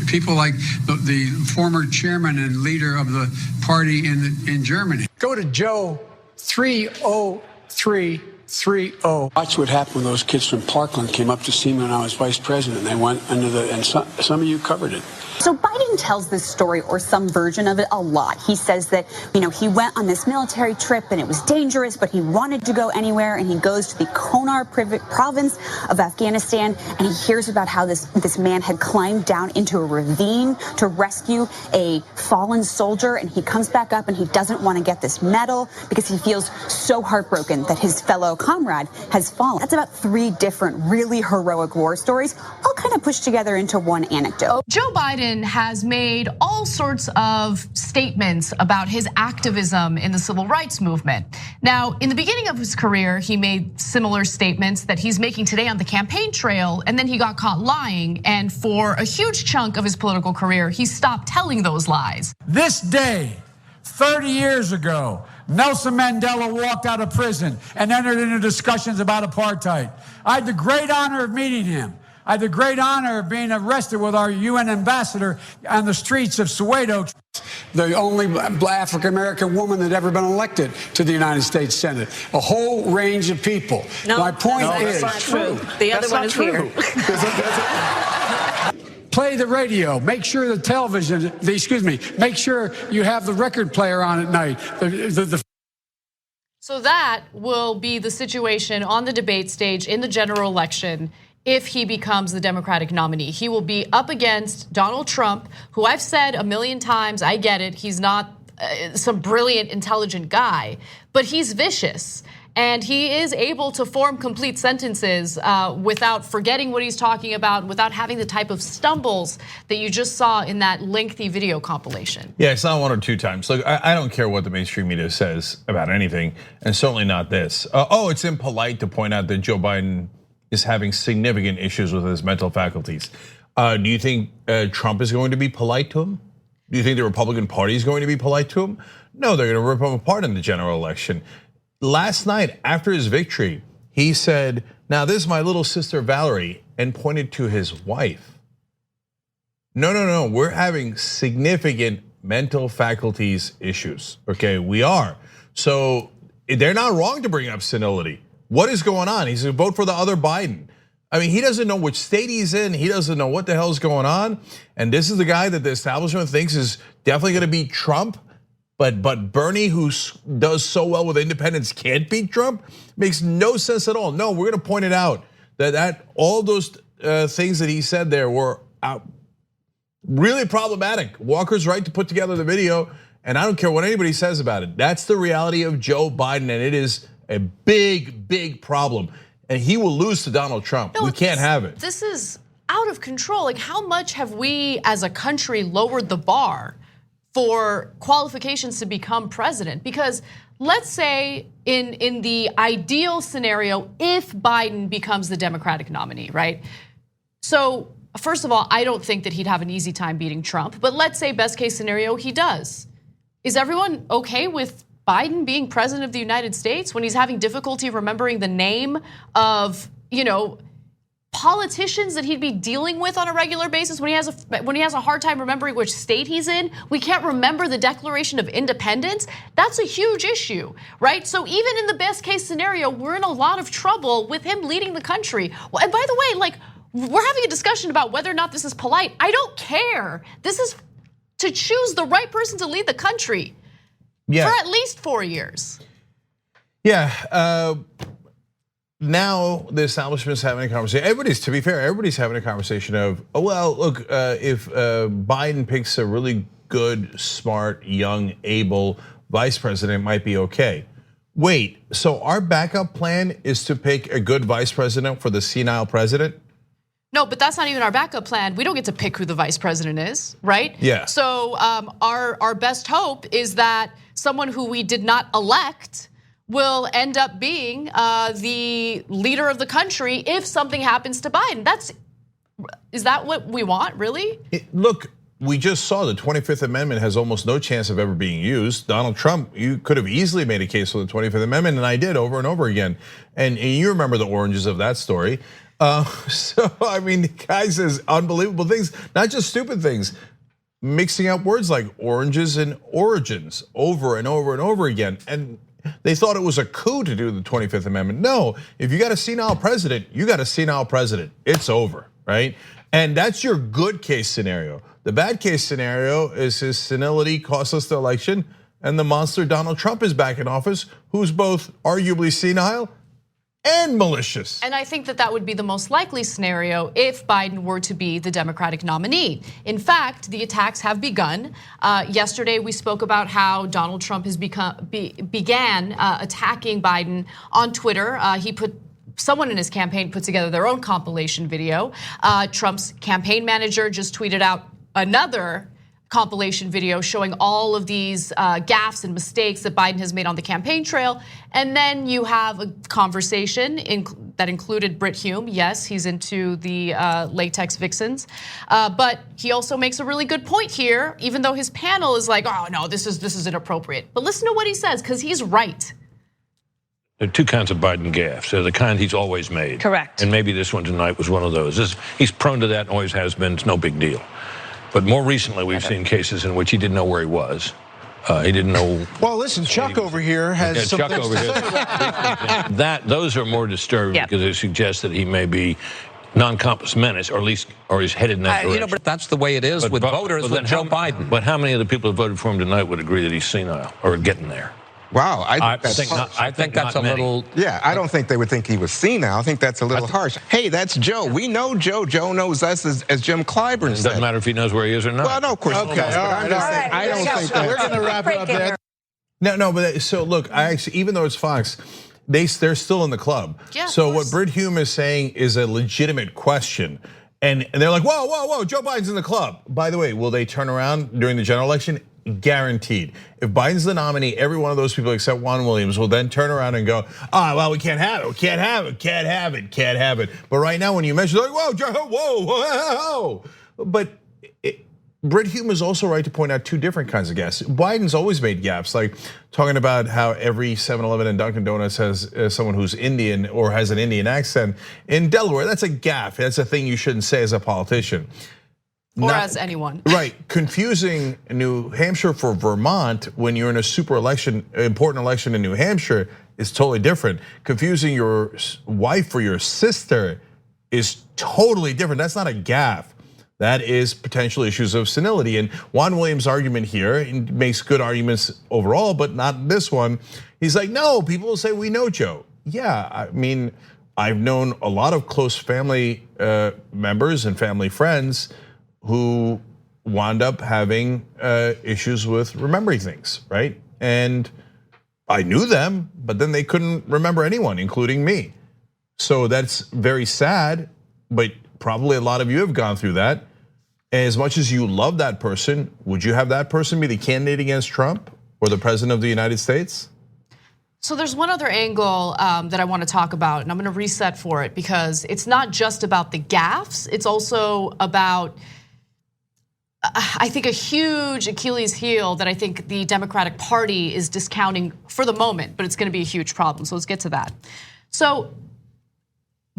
people like the former chairman and leader of the party in Germany. Go to Joe 30330. Watch what happened when those kids from Parkland came up to see me when I was vice president. They went under and some of you covered it. So Biden tells this story, or some version of it, a lot. He says that, he went on this military trip and it was dangerous, but he wanted to go anywhere, and he goes to the Konar province of Afghanistan, and he hears about how this man had climbed down into a ravine to rescue a fallen soldier, and he comes back up and he doesn't want to get this medal because he feels so heartbroken that his fellow comrade has fallen. That's about 3 different really heroic war stories, all kind of pushed together into one anecdote. Joe Biden has made all sorts of statements about his activism in the civil rights movement. Now, in the beginning of his career, he made similar statements that he's making today on the campaign trail, and then he got caught lying. And for a huge chunk of his political career, he stopped telling those lies. This day, 30 years ago, Nelson Mandela walked out of prison and entered into discussions about apartheid. I had the great honor of meeting him. I had the great honor of being arrested with our UN ambassador on the streets of Soweto. The only African-American woman that ever been elected to the United States Senate. A whole range of people. No, my point is, that's not true. The other one is here. Play the radio. Make sure the television. Make sure you have the record player on at night. So that will be the situation on the debate stage in the general election. If he becomes the Democratic nominee, he will be up against Donald Trump, who I've said a million times, I get it, he's not some brilliant, intelligent guy, but he's vicious. And he is able to form complete sentences without forgetting what he's talking about, without having the type of stumbles that you just saw in that lengthy video compilation. Yeah, it's not 1 or 2 times. Look, I don't care what the mainstream media says about anything, and certainly not this. It's impolite to point out that Joe Biden is having significant issues with his mental faculties. Do you think Trump is going to be polite to him? Do you think the Republican Party is going to be polite to him? No, they're going to rip him apart in the general election. Last night, after his victory, he said, now this is my little sister Valerie, and pointed to his wife. No, we're having significant mental faculties issues, okay? We are. So they're not wrong to bring up senility. What is going on? He's gonna vote for the other Biden. I mean, he doesn't know which state he's in. He doesn't know what the hell is going on. And this is the guy that the establishment thinks is definitely gonna beat Trump. But Bernie, who does so well with independents, can't beat Trump? Makes no sense at all. No, we're gonna point it out that all those things that he said there were really problematic. Walker's right to put together the video And I don't care what anybody says about it. That's the reality of Joe Biden, and it is a big, big problem. And he will lose to Donald Trump. We can't have it. This is out of control. Like, how much have we as a country lowered the bar for qualifications to become president? Because let's say in the ideal scenario, if Biden becomes the Democratic nominee, right? So first of all, I don't think that he'd have an easy time beating Trump, but let's say best case scenario, he does. Is everyone okay with Biden being president of the United States when he's having difficulty remembering the name of, politicians that he'd be dealing with on a regular basis, when he has a hard time remembering which state he's in? We can't remember the Declaration of Independence. That's a huge issue, right? So even in the best case scenario, we're in a lot of trouble with him leading the country. Well, and by the way, like, we're having a discussion about whether or not this is polite. I don't care. This is to choose the right person to lead the country for at least 4 years. Yeah. Now the establishment's having a conversation. To be fair, everybody's having a conversation of, oh, well, look, if Biden picks a really good, smart, young, able vice president, it might be okay. Wait, so our backup plan is to pick a good vice president for the senile president? No, but that's not even our backup plan. We don't get to pick who the vice president is, right? Yeah. So our best hope is that someone who we did not elect will end up being the leader of the country if something happens to Biden. Is that what we want, really? Look, we just saw the 25th Amendment has almost no chance of ever being used. Donald Trump, you could have easily made a case for the 25th Amendment, and I did over and over again. And you remember the oranges of that story. So, I mean, the guy says unbelievable things, not just stupid things, mixing up words like oranges and origins over and over and over again. And they thought it was a coup to do the 25th Amendment. No, if you got a senile president, you got a senile president. It's over, right? And that's your good case scenario. The bad case scenario is his senility cost us the election, and the monster Donald Trump is back in office, who's both arguably senile and malicious. And I think that would be the most likely scenario if Biden were to be the Democratic nominee. In fact, the attacks have begun. Yesterday, we spoke about how Donald Trump has began attacking Biden on Twitter. Someone in his campaign put together their own compilation video. Trump's campaign manager just tweeted out another compilation video showing all of these gaffes and mistakes that Biden has made on the campaign trail. And then you have a conversation that included Brit Hume. Yes, he's into the latex vixens. But he also makes a really good point here, even though his panel is like, oh no, this is inappropriate. But listen to what he says, because he's right. There are two kinds of Biden gaffes. They're the kind he's always made. Correct. And maybe this one tonight was one of those. He's prone to that and always has been. It's no big deal. But more recently, we've seen cases in which he didn't know where he was. He didn't know. Well, listen, Chuck over here has some things to say. Those are more disturbing because they suggest that he may be non-compass menace, or at least, or he's headed in that direction. But that's the way it is with voters with Joe Biden. But how many of the people who voted for him tonight would agree that he's senile or getting there? Wow, I think that's a little. Yeah, I don't think they would think he was senile. I think that's a little harsh. Hey, that's Joe. We know Joe. Joe knows us as Jim Clyburn said. It doesn't matter if he knows where he is or not. Well, no, of course. Okay, I don't think that. We're going to wrap it up there. No, but so look, I actually, even though it's Fox, they're still in the club. Yeah, so what Brit Hume is saying is a legitimate question. And they're like, whoa, Joe Biden's in the club. By the way, will they turn around during the general election? Guaranteed. If Biden's the nominee, every one of those people except Juan Williams will then turn around and go, well, we can't have it. But right now, when you mention, like, whoa. But Brit Hume is also right to point out two different kinds of gaffes. Biden's always made gaffes, like talking about how every 7-Eleven and Dunkin' Donuts has someone who's Indian or has an Indian accent in Delaware. That's a gaffe. That's a thing you shouldn't say as a politician. Or as anyone. Right, confusing New Hampshire for Vermont when you're in a important election in New Hampshire is totally different. Confusing your wife for your sister is totally different. That's not a gaffe. That is potential issues of senility. And Juan Williams' argument here makes good arguments overall, but not this one. He's like, no, people will say we know Joe. Yeah, I mean, I've known a lot of close family members and family friends who wound up having issues with remembering things, right? And I knew them, but then they couldn't remember anyone, including me. So that's very sad, but probably a lot of you have gone through that. As much as you love that person, would you have that person be the candidate against Trump or the president of the United States? So there's one other angle that I want to talk about, and I'm going to reset for it because it's not just about the gaffes, it's also about, I think, a huge Achilles heel that I think the Democratic Party is discounting for the moment, but it's going to be a huge problem. So let's get to that. So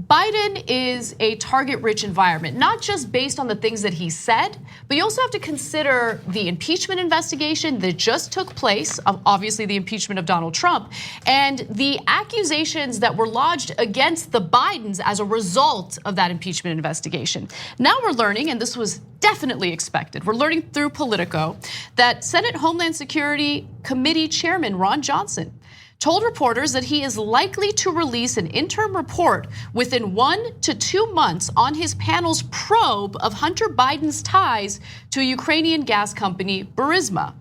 Biden is a target-rich environment, not just based on the things that he said, but you also have to consider the impeachment investigation that just took place, obviously the impeachment of Donald Trump, and the accusations that were lodged against the Bidens as a result of that impeachment investigation. Now we're learning, and this was definitely expected, we're learning through Politico that Senate Homeland Security Committee Chairman Ron Johnson told reporters that he is likely to release an interim report within 1 to 2 months on his panel's probe of Hunter Biden's ties to Ukrainian gas company Burisma.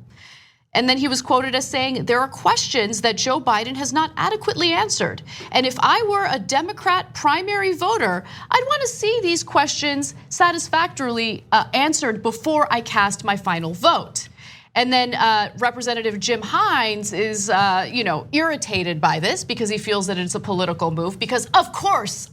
And then he was quoted as saying, there are questions that Joe Biden has not adequately answered. And if I were a Democrat primary voter, I'd want to see these questions satisfactorily answered before I cast my final vote. And then Representative Jim Hines is irritated by this because he feels that it's a political move, because of course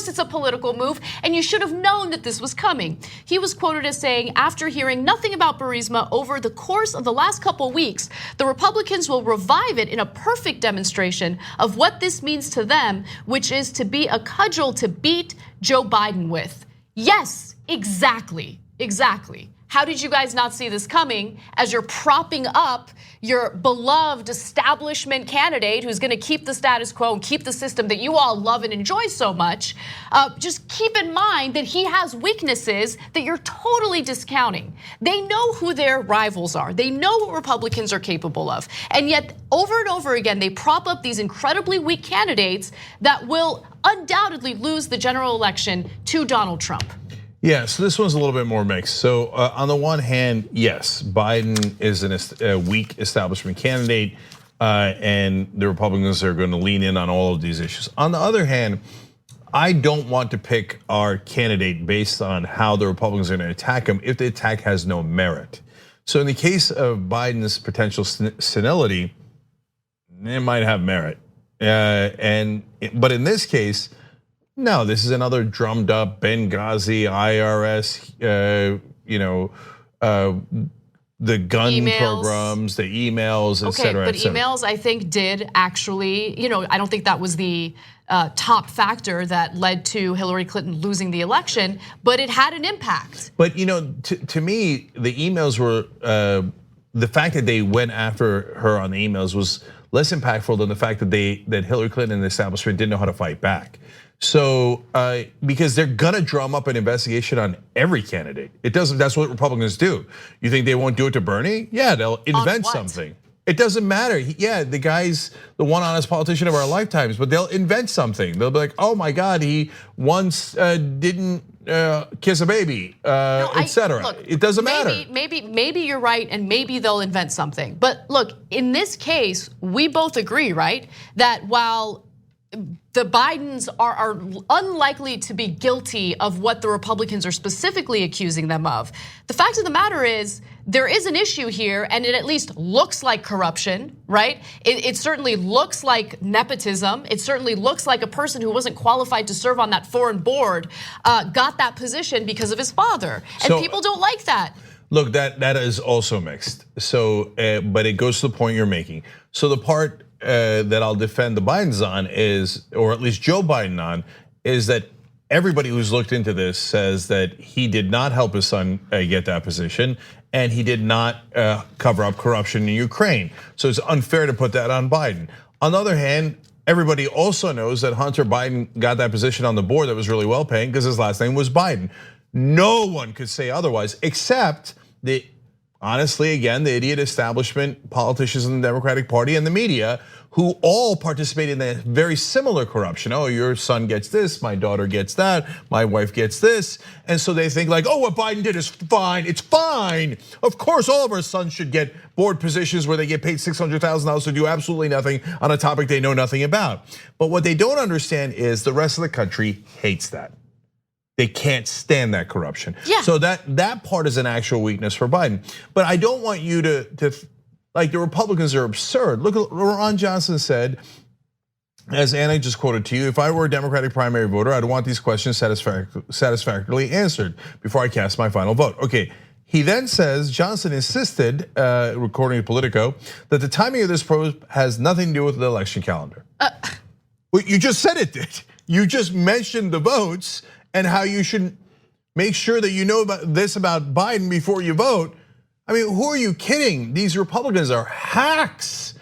it's a political move, and you should have known that this was coming. He was quoted as saying, after hearing nothing about Burisma over the course of the last couple weeks, the Republicans will revive it in a perfect demonstration of what this means to them, which is to be a cudgel to beat Joe Biden with. Yes, exactly. How did you guys not see this coming as you're propping up your beloved establishment candidate who's gonna keep the status quo and keep the system that you all love and enjoy so much? Just keep in mind that he has weaknesses that you're totally discounting. They know who their rivals are. They know what Republicans are capable of. And yet, over and over again, they prop up these incredibly weak candidates that will undoubtedly lose the general election to Donald Trump. Yeah, so this one's a little bit more mixed. So on the one hand, yes, Biden is a weak establishment candidate, and the Republicans are going to lean in on all of these issues. On the other hand, I don't want to pick our candidate based on how the Republicans are going to attack him if the attack has no merit. So in the case of Biden's potential senility, it might have merit, but in this case, no, this is another drummed up Benghazi IRS, the gun emails. Programs, the emails, et cetera. Okay, but emails I think did actually, I don't think that was the top factor that led to Hillary Clinton losing the election, but it had an impact. But to me, the emails were, the fact that they went after her on the emails was less impactful than the fact that Hillary Clinton and the establishment didn't know how to fight back. So, because they're gonna drum up an investigation on every candidate. That's what Republicans do. You think they won't do it to Bernie? Yeah, they'll invent something. It doesn't matter. Yeah, the guy's the one honest politician of our lifetimes, but they'll invent something. They'll be like, oh my God, he once didn't kiss a baby, et cetera. Look, it doesn't matter. Maybe you're right, and maybe they'll invent something. But look, in this case, we both agree, right, that while the Bidens are unlikely to be guilty of what the Republicans are specifically accusing them of, the fact of the matter is there is an issue here, and it at least looks like corruption, right? It certainly looks like nepotism. It certainly looks like a person who wasn't qualified to serve on that foreign board got that position because of his father, and people don't like that. Look, that is also mixed. So, but it goes to the point you're making. So the part that I'll defend the Bidens on is, or at least Joe Biden on, is that everybody who's looked into this says that he did not help his son get that position, and he did not cover up corruption in Ukraine. So it's unfair to put that on Biden. On the other hand, everybody also knows that Hunter Biden got that position on the board that was really well paying because his last name was Biden. No one could say otherwise, except the honestly, again, the idiot establishment, politicians in the Democratic Party and the media, who all participate in that very similar corruption. Oh, your son gets this, my daughter gets that, my wife gets this. And so they think like, oh, what Biden did is fine, it's fine. Of course, all of our sons should get board positions where they get paid $600,000 to do absolutely nothing on a topic they know nothing about. But what they don't understand is the rest of the country hates that. They can't stand that corruption. Yeah. So that part is an actual weakness for Biden. But I don't want you to like the Republicans are absurd. Look what Ron Johnson said, as Anna just quoted to you, if I were a Democratic primary voter, I'd want these questions satisfactorily answered before I cast my final vote. Okay, he then says, Johnson insisted, according to Politico, that the timing of this probe has nothing to do with the election calendar. Well, you just said it did. You just mentioned the votes and how you should make sure that you know about this about Biden before you vote. I mean, who are you kidding? These Republicans are hacks.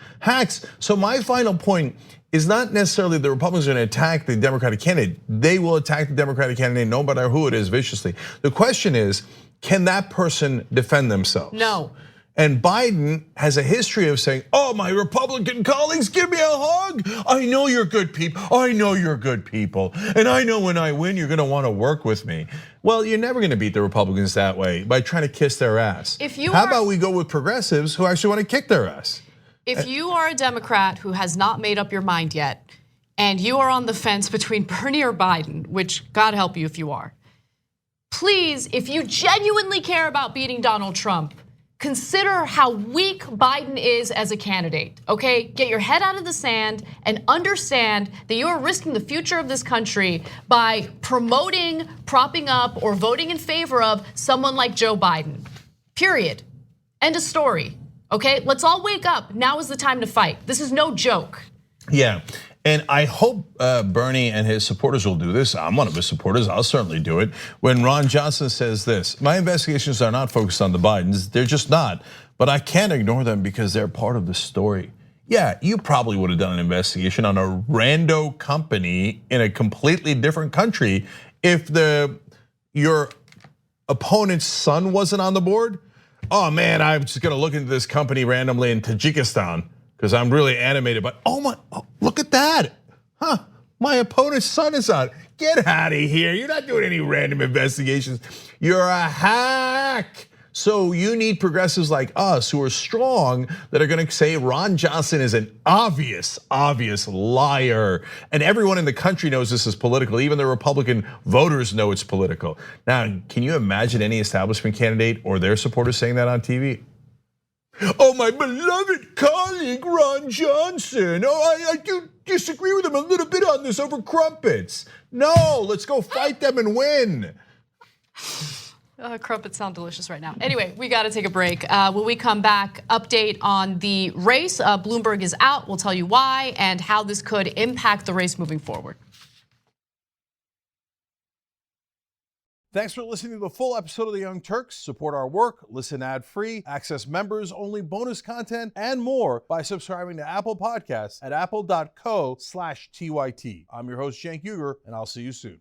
So my final point is not necessarily the Republicans are gonna attack the Democratic candidate. They will attack the Democratic candidate no matter who it is viciously. The question is, can that person defend themselves? No. And Biden has a history of saying, oh, my Republican colleagues, give me a hug. I know you're good people. I know you're good people. And I know when I win, you're gonna wanna work with me. Well, you're never gonna beat the Republicans that way, by trying to kiss their ass. How about we go with progressives who actually wanna kick their ass? If you are a Democrat who has not made up your mind yet, and you are on the fence between Bernie or Biden, which God help you if you are, please, if you genuinely care about beating Donald Trump, consider how weak Biden is as a candidate, okay? Get your head out of the sand and understand that you are risking the future of this country by promoting, propping up, or voting in favor of someone like Joe Biden. Period. End of story, okay? Let's all wake up. Now is the time to fight. This is no joke. Yeah. And I hope Bernie and his supporters will do this. I'm one of his supporters, I'll certainly do it. When Ron Johnson says this, my investigations are not focused on the Bidens, they're just not. But I can't ignore them because they're part of the story. Yeah, you probably would have done an investigation on a rando company in a completely different country if your opponent's son wasn't on the board. Oh man, I'm just gonna look into this company randomly in Tajikistan, because I'm really animated, but look at that. Huh, my opponent's son is on. Get out of here, you're not doing any random investigations. You're a hack. So you need progressives like us who are strong that are gonna say Ron Johnson is an obvious liar. And everyone in the country knows this is political. Even the Republican voters know it's political. Now, can you imagine any establishment candidate or their supporters saying that on TV? Oh, my beloved colleague, Ron Johnson. Oh, I do disagree with him a little bit on this over crumpets. No, let's go fight them and win. Crumpets sound delicious right now. Anyway, we gotta take a break. When we come back, update on the race. Bloomberg is out, we'll tell you why and how this could impact the race moving forward. Thanks for listening to the full episode of the Young Turks. Support our work, listen ad-free, access members-only bonus content, and more by subscribing to Apple Podcasts at apple.co/TYT. I'm your host, Cenk, and I'll see you soon.